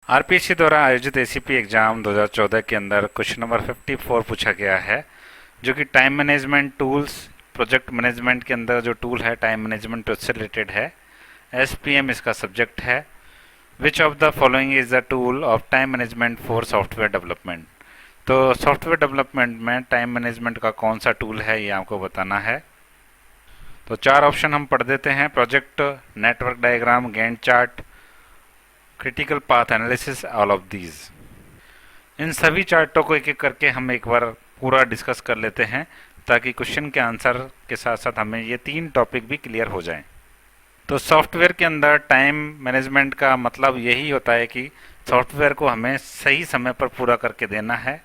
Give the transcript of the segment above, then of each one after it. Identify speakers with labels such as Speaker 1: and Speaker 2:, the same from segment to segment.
Speaker 1: RPSC द्वारा आयोजित ACP exam 2014 के अंदर क्वेश्चन नंबर 54 पूछा गया है, जो कि time management tools, project management के अंदर जो टूल है टाइम मैनेजमेंट उससे रिलेटेड है। एसपीएम इसका सब्जेक्ट है। Which of the following is the tool of time management for software development. तो सॉफ्टवेयर डेवलपमेंट में टाइम मैनेजमेंट का कौन सा टूल है ये आपको बताना है। तो चार ऑप्शन हम पढ़ देते हैं: project, network diagram, Gantt chart, critical path analysis, all of these. इन सभी चार्टों को एक एक करके हम एक बार पूरा डिस्कस कर लेते हैं, ताकि क्वेश्चन के आंसर के साथ साथ हमें ये तीन टॉपिक भी क्लियर हो जाएं। तो सॉफ्टवेयर के अंदर टाइम मैनेजमेंट का मतलब यही होता है कि सॉफ्टवेयर को हमें सही समय पर पूरा करके देना है।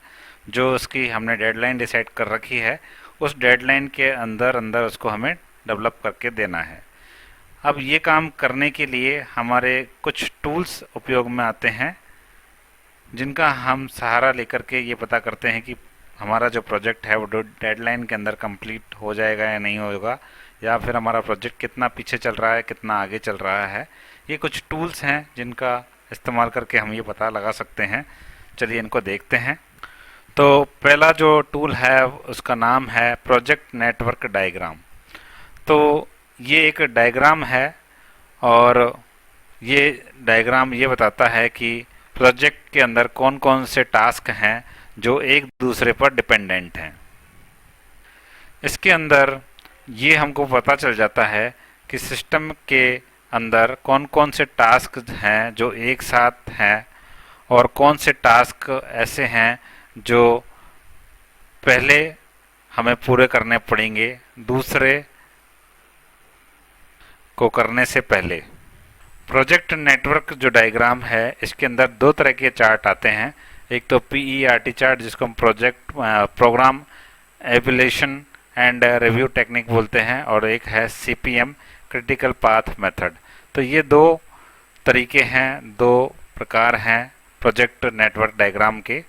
Speaker 1: जो उसकी हमने डेडलाइन डिसाइड कर रखी है, उस डेडलाइन के अंदर अंदर उसको हमें डेवलप करके देना है। अब ये काम करने के लिए हमारे कुछ टूल्स उपयोग में आते हैं, जिनका हम सहारा लेकर के ये पता करते हैं कि हमारा जो प्रोजेक्ट है वो डेडलाइन के अंदर कंप्लीट हो जाएगा या नहीं होगा, या फिर हमारा प्रोजेक्ट कितना पीछे चल रहा है, कितना आगे चल रहा है। ये कुछ टूल्स हैं जिनका इस्तेमाल करके हम ये पता लगा सकते हैं। चलिए इनको देखते हैं। तो पहला जो टूल है उसका नाम है प्रोजेक्ट नेटवर्क डायग्राम। तो ये एक डायग्राम है, और ये डायग्राम ये बताता है कि प्रोजेक्ट के अंदर कौन कौन से टास्क हैं जो एक दूसरे पर डिपेंडेंट हैं। इसके अंदर ये हमको पता चल जाता है कि सिस्टम के अंदर कौन कौन से टास्क हैं जो एक साथ हैं, और कौन से टास्क ऐसे हैं जो पहले हमें पूरे करने पड़ेंगे दूसरे को करने से पहले। प्रोजेक्ट नेटवर्क जो डायग्राम है, इसके अंदर दो तरह के चार्ट आते हैं। एक तो PERT चार्ट, जिसको हम program evaluation and review technique बोलते हैं, और एक है CPM क्रिटिकल पाथ मेथड। तो ये दो तरीके हैं, दो प्रकार हैं प्रोजेक्ट नेटवर्क डायग्राम के।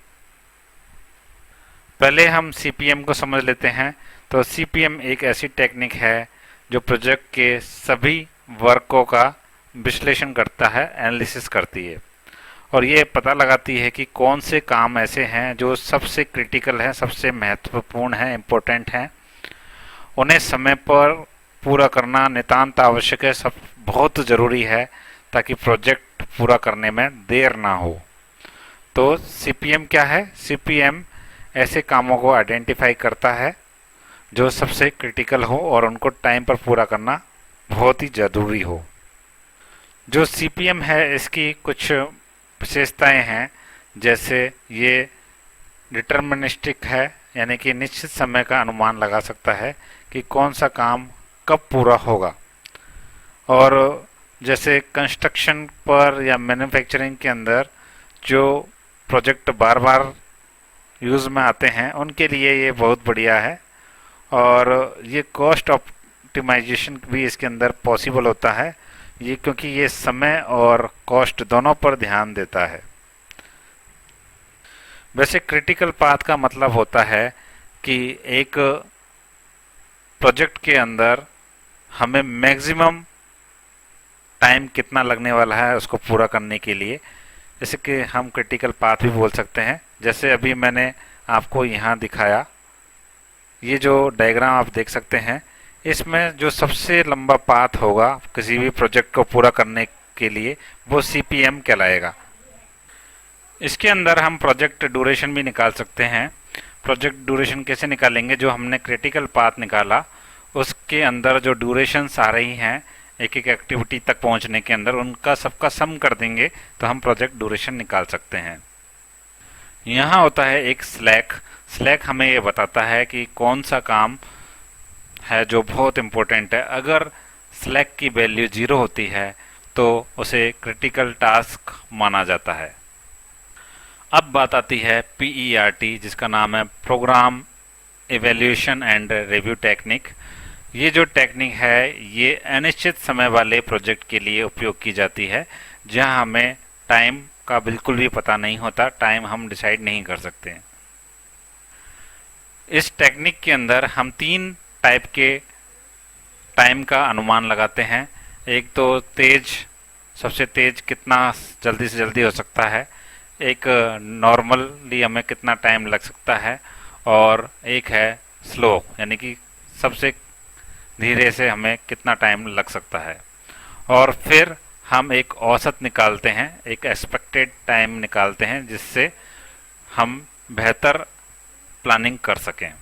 Speaker 1: पहले हम CPM को समझ लेते हैं। तो CPM एक ऐसी टेक्निक है जो प्रोजेक्ट के सभी वर्कों का विश्लेषण करता है, एनालिसिस करती है, और ये पता लगाती है कि कौन से काम ऐसे हैं जो सबसे क्रिटिकल हैं, सबसे महत्वपूर्ण हैं, इम्पोर्टेंट हैं। उन्हें समय पर पूरा करना नितांत आवश्यक है, सब बहुत ज़रूरी है, ताकि प्रोजेक्ट पूरा करने में देर ना हो। तो CPM क्या है? CPM ऐसे कामों को आइडेंटिफाई करता है जो सबसे क्रिटिकल हो और उनको टाइम पर पूरा करना बहुत ही ज़रूरी हो। जो CPM है, इसकी कुछ विशेषताएं हैं, जैसे ये डिटर्मिनिस्टिक है, यानी कि निश्चित समय का अनुमान लगा सकता है कि कौन सा काम कब पूरा होगा। और जैसे कंस्ट्रक्शन पर या मैन्युफैक्चरिंग के अंदर जो प्रोजेक्ट बार बार यूज़ में आते हैं, उनके लिए ये बहुत बढ़िया है। और ये कॉस्ट ऑप्टिमाइजेशन भी इसके अंदर पॉसिबल होता है, ये क्योंकि ये समय और कॉस्ट दोनों पर ध्यान देता है। वैसे क्रिटिकल पाथ का मतलब होता है कि एक प्रोजेक्ट के अंदर हमें मैक्सिमम टाइम कितना लगने वाला है उसको पूरा करने के लिए, जैसे कि हम क्रिटिकल पाथ भी बोल सकते हैं। जैसे अभी मैंने आपको यहाँ दिखाया, ये जो डायग्राम आप देख सकते हैं, इसमें जो सबसे लंबा पाथ होगा किसी भी प्रोजेक्ट को पूरा करने के लिए, वो CPM कहलाएगा। इसके अंदर हम प्रोजेक्ट ड्यूरेशन भी निकाल सकते हैं। प्रोजेक्ट ड्यूरेशन कैसे निकालेंगे? जो हमने क्रिटिकल पाथ निकाला, उसके अंदर जो ड्यूरेशंस आ रही हैं एक एक एक्टिविटी तक पहुंचने के अंदर, उनका सबका सम कर देंगे तो हम प्रोजेक्ट ड्यूरेशन निकाल सकते हैं। यहाँ होता है एक स्लैक। स्लैक हमें ये बताता है कि कौन सा काम है जो बहुत इम्पोर्टेंट है। अगर स्लैक की वैल्यू 0 होती है तो उसे क्रिटिकल टास्क माना जाता है। अब बात आती है PERT, जिसका नाम है program evaluation and review technique. ये जो टेक्निक है, ये अनिश्चित समय वाले प्रोजेक्ट के लिए उपयोग की जाती है, जहां हमें टाइम का बिल्कुल भी पता नहीं होता, टाइम हम डिसाइड नहीं कर सकते हैं। इस टेक्निक के अंदर हम 3 टाइप के टाइम का अनुमान लगाते हैं। एक तो तेज सबसे तेज कितना जल्दी से जल्दी हो सकता है, एक नॉर्मली हमें कितना टाइम लग सकता है, और एक है स्लो यानी कि सबसे धीरे से हमें कितना टाइम लग सकता है। और फिर हम एक औसत निकालते हैं, एक एक्सपेक्टेड टाइम निकालते हैं, जिससे हम बेहतर प्लानिंग कर सकें।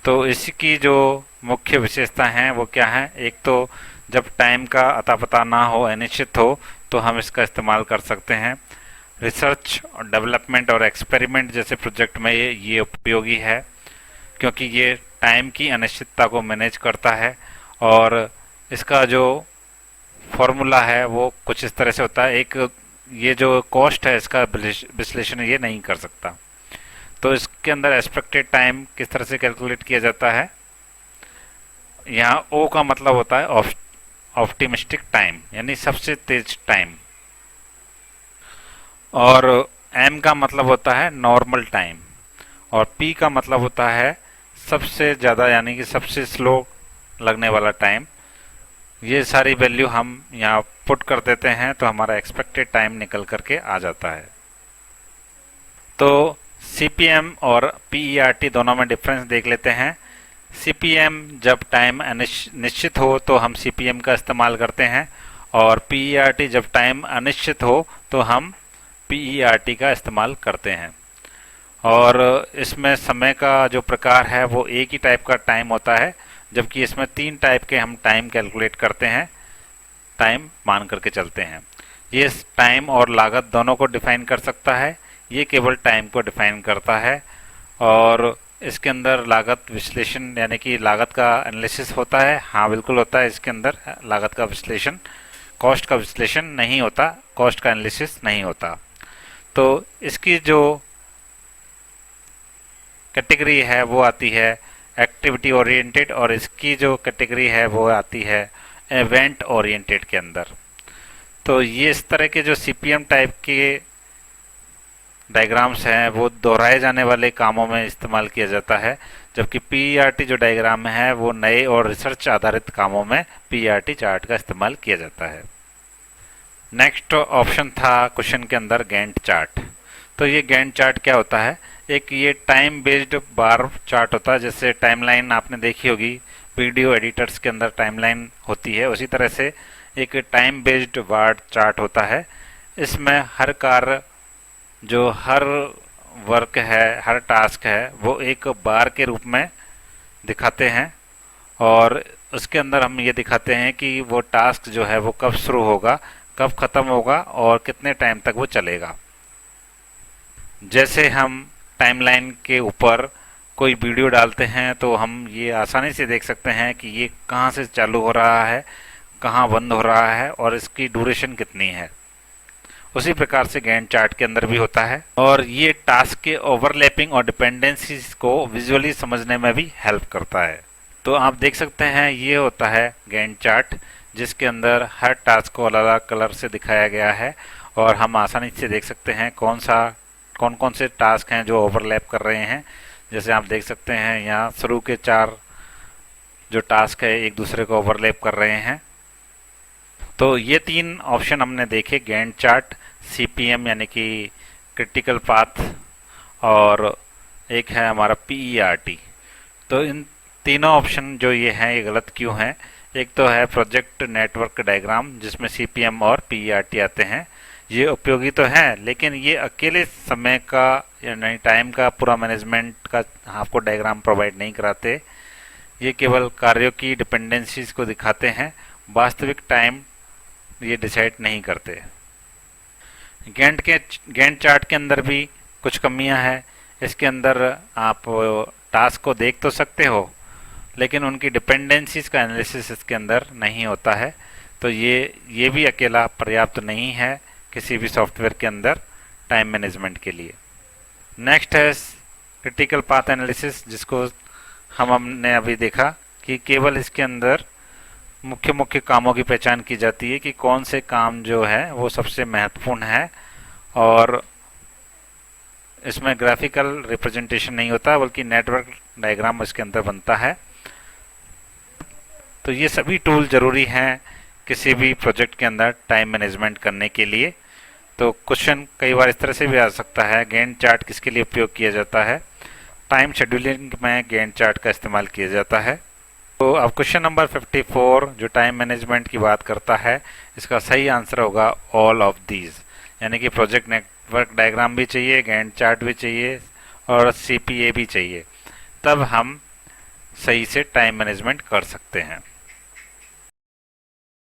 Speaker 1: तो इसकी जो मुख्य विशेषता हैं वो क्या है? एक तो जब टाइम का अता पता ना हो, अनिश्चित हो, तो हम इसका इस्तेमाल कर सकते हैं। रिसर्च और डेवलपमेंट और एक्सपेरिमेंट जैसे प्रोजेक्ट में ये उपयोगी है, क्योंकि ये टाइम की अनिश्चितता को मैनेज करता है। और इसका जो फॉर्मूला है वो कुछ इस तरह से होता है, एक ये जो कॉस्ट है इसका विश्लेषण ये नहीं कर सकता। तो इसके अंदर एक्सपेक्टेड टाइम किस तरह से कैलकुलेट किया जाता है? यहाँ ओ का मतलब होता है ऑप्टिमिस्टिक टाइम, यानी सबसे तेज टाइम, और एम का मतलब होता है नॉर्मल टाइम, और पी का मतलब होता है सबसे ज़्यादा यानी कि सबसे स्लो लगने वाला टाइम। ये सारी वैल्यू हम यहाँ पुट कर देते हैं तो हमारा एक्सपेक्टेड टाइम निकल करके आ जाता है। तो CPM और PERT दोनों में डिफरेंस देख लेते हैं। CPM जब टाइम निश्चित हो तो हम CPM का इस्तेमाल करते हैं, और PERT जब टाइम अनिश्चित हो तो हम PERT का इस्तेमाल करते हैं। और इसमें समय का जो प्रकार है वो एक ही टाइप का टाइम होता है, जबकि इसमें 3 टाइप के हम टाइम कैलकुलेट करते हैं, टाइम मान करके चलते हैं। ये टाइम और लागत दोनों को डिफाइन कर सकता है, ये केवल टाइम को डिफाइन करता है। और इसके अंदर लागत विश्लेषण यानी कि लागत का एनालिसिस होता है। हाँ बिल्कुल होता है, इसके अंदर लागत का विश्लेषण, कॉस्ट का विश्लेषण नहीं होता, कॉस्ट का एनालिसिस नहीं होता। तो इसकी जो कैटेगरी है वो आती है एक्टिविटी ओरिएंटेड, और इसकी जो कैटेगरी है वो आती है इवेंट ओरिएंटेड के अंदर। तो ये इस तरह के जो CPM टाइप के डायग्राम्स हैं वो दोहराए जाने वाले कामों में इस्तेमाल किया जाता है, जबकि PERT जो डायग्राम है वो नए और रिसर्च आधारित कामों में PERT चार्ट का इस्तेमाल किया जाता है। नेक्स्ट ऑप्शन था क्वेश्चन के अंदर गैंट चार्ट। तो ये गैंट चार्ट क्या होता है? एक ये टाइम बेस्ड बार चार्ट होता है, जैसे टाइमलाइन आपने देखी होगी वीडियो एडिटर्स के अंदर टाइमलाइन होती है, उसी तरह से एक टाइम बेस्ड बार चार्ट होता है। इसमें हर कार्य, जो हर वर्क है, हर टास्क है, वो एक बार के रूप में दिखाते हैं, और उसके अंदर हम ये दिखाते हैं कि वो टास्क जो है वो कब शुरू होगा, कब खत्म होगा, और कितने टाइम तक वो चलेगा। जैसे हम टाइमलाइन के ऊपर कोई वीडियो डालते हैं तो हम ये आसानी से देख सकते हैं कि ये कहाँ से चालू हो रहा है, कहाँ बंद हो रहा है, और इसकी ड्यूरेशन कितनी है। उसी प्रकार से गैंट चार्ट के अंदर भी होता है, और ये टास्क के ओवरलैपिंग और डिपेंडेंसीज को विजुअली समझने में भी हेल्प करता है। तो आप देख सकते हैं ये होता है गैंट चार्ट, जिसके अंदर हर टास्क को अलग अलग कलर से दिखाया गया है, और हम आसानी से देख सकते हैं कौन कौन से टास्क हैं जो ओवरलैप कर रहे हैं। जैसे आप देख सकते हैं यहाँ शुरू के 4 जो टास्क है एक दूसरे को ओवरलैप कर रहे हैं। तो ये 3 ऑप्शन हमने देखे, गैंट चार्ट, CPM यानी कि क्रिटिकल पाथ, और एक है हमारा PERT। तो इन तीनों ऑप्शन जो ये हैं ये गलत क्यों हैं? एक तो है प्रोजेक्ट नेटवर्क डायग्राम, जिसमें CPM और PERT आते हैं। ये उपयोगी तो हैं, लेकिन ये अकेले समय का यानी टाइम का पूरा मैनेजमेंट का आपको डायग्राम प्रोवाइड नहीं कराते। ये केवल कार्यों की डिपेंडेंसीज को दिखाते हैं, वास्तविक टाइम ये डिसाइड नहीं करते। गैंट चार्ट के अंदर भी कुछ कमियां हैं। इसके अंदर आप टास्क को देख तो सकते हो, लेकिन उनकी डिपेंडेंसीज का एनालिसिस इसके अंदर नहीं होता है। तो ये भी अकेला पर्याप्त नहीं है किसी भी सॉफ्टवेयर के अंदर टाइम मैनेजमेंट के लिए। नेक्स्ट है क्रिटिकल पाथ एनालिसिस, जिसको हमने अभी देखा कि केवल इसके अंदर मुख्य मुख्य कामों की पहचान की जाती है कि कौन से काम जो है वो सबसे महत्वपूर्ण है, और इसमें ग्राफिकल रिप्रेजेंटेशन नहीं होता बल्कि नेटवर्क डायग्राम इसके अंदर बनता है। तो ये सभी टूल जरूरी हैं किसी भी प्रोजेक्ट के अंदर टाइम मैनेजमेंट करने के लिए। तो क्वेश्चन कई बार इस तरह से भी आ सकता है, गैंट चार्ट किसके लिए उपयोग किया जाता है? टाइम शेड्यूलिंग में गैंट चार्ट का इस्तेमाल किया जाता है। तो अब क्वेश्चन नंबर 54 जो टाइम मैनेजमेंट की बात करता है, इसका सही आंसर होगा ऑल ऑफ दीज, यानी कि प्रोजेक्ट नेटवर्क डायग्राम भी चाहिए, गैंट चार्ट भी चाहिए और सीपीए भी चाहिए, तब हम सही से टाइम मैनेजमेंट कर सकते हैं।